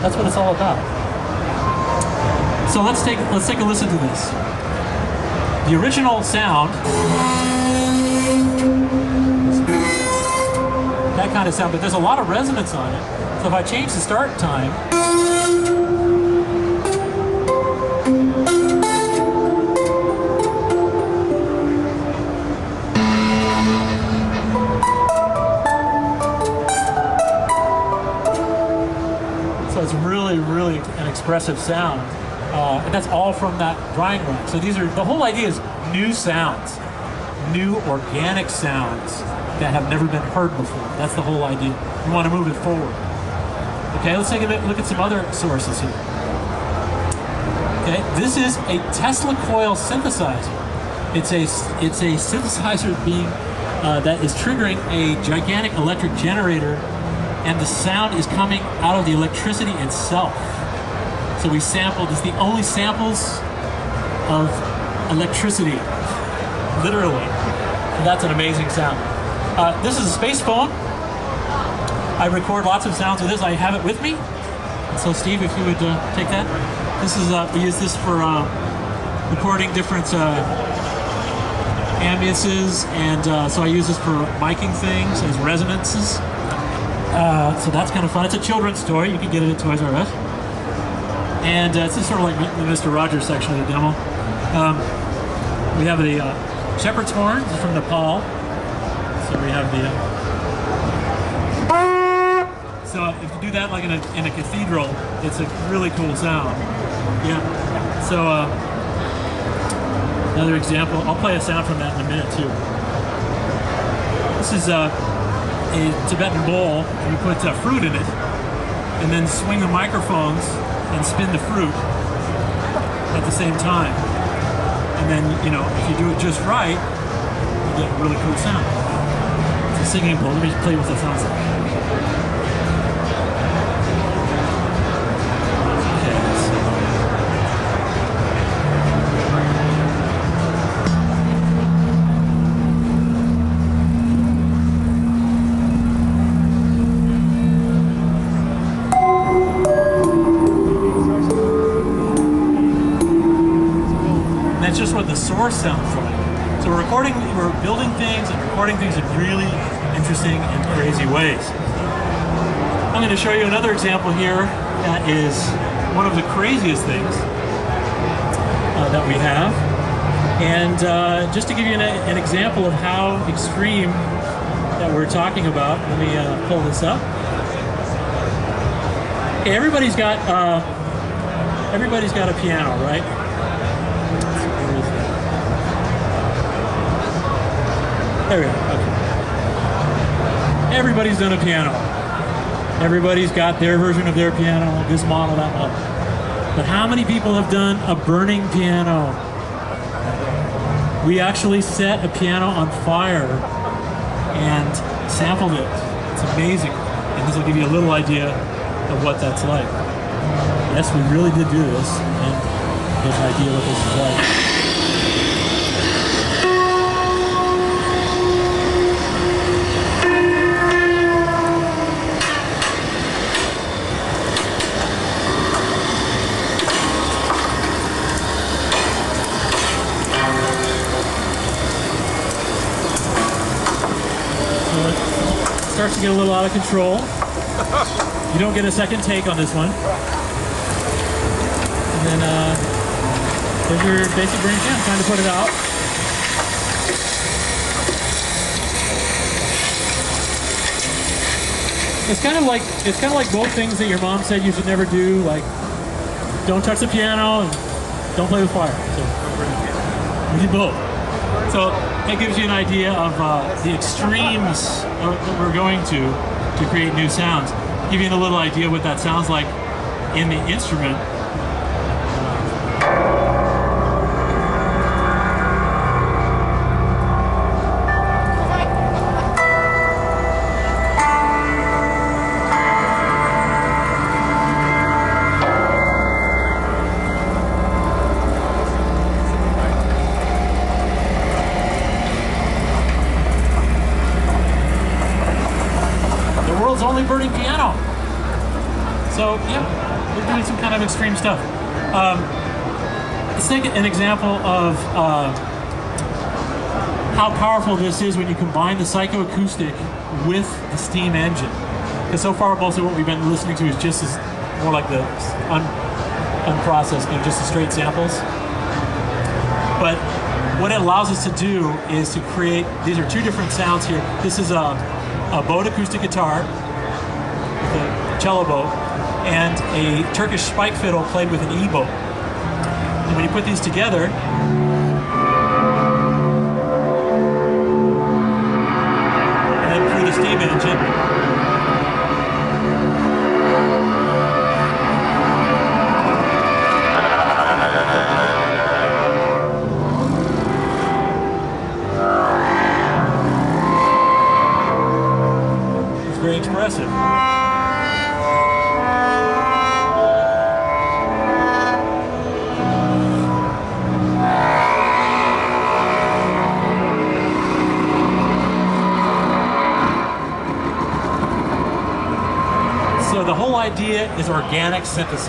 That's what it's all about. So let's take a listen to this. The original sound, that kind of sound, but there's a lot of resonance on it. So if I change the start time, so it's really, really an expressive sound. And that's all from that drying rack. So the whole idea is new sounds, new organic sounds that have never been heard before. That's the whole idea. We want to move it forward. Okay, let's take a look at some other sources here. Okay, this is a Tesla coil synthesizer. It's a synthesizer that is triggering a gigantic electric generator, and the sound is coming out of the electricity itself. So we sampled, it's the only samples of electricity, literally. And that's an amazing sound. This is a space phone. I record lots of sounds with this. I have it with me. So Steve, if you would take that. This is, we use this for recording different ambiances, and so I use this for miking things as resonances. So that's kind of fun. It's a children's toy. You can get it at Toys R Us. And it's just sort of like the Mr. Rogers section of the demo. We have the shepherd's horn. This is from Nepal. So we have the... So if you do that like in a cathedral, it's a really cool sound. Yeah. So another example, I'll play a sound from that in a minute too. This is a Tibetan bowl. We put fruit in it, and then swing the microphones and spin the fruit at the same time. And then, you know, if you do it just right, you get a really cool sound. It's a singing bowl. Let me play what that sounds like. That's just what the source sounds like. So we're building things and recording things in really interesting and crazy ways. I'm going to show you another example here that is one of the craziest things that we have. And just to give you an example of how extreme that we're talking about, let me pull this up. Okay, everybody's got a piano, right? There we go. Okay. Everybody's done a piano. Everybody's got their version of their piano, this model, that model. But how many people have done a burning piano? We actually set a piano on fire and sampled it. It's amazing. And this will give you a little idea of what that's like. Yes, we really did do this, and get an idea what this is like. Starts to get a little out of control. You don't get a second take on this one. And then there's your basic brain jam. Time to put it out. It's kind of like both things that your mom said you should never do, like don't touch the piano and don't play with fire. So we did both. So that gives you an idea of the extremes that we're going to create new sounds. Give you a little idea what that sounds like in the instrument. Only burning piano. So yeah, we're doing some kind of extreme stuff. Let's take an example of how powerful this is when you combine the psychoacoustic with the steam engine. Because so far, most of what we've been listening to is just more like the unprocessed, just the straight samples. But what it allows us to do is to create, these are two different sounds here. This is a bowed acoustic guitar with a cello bow and a Turkish spike fiddle played with an E-bow. And when you put these together, and then through the steam engine, very expressive. So the whole idea is organic synthesis.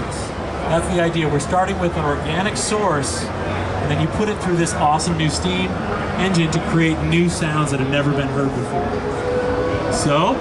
That's the idea. We're starting with an organic source, and then you put it through this awesome new steam engine to create new sounds that have never been heard before. So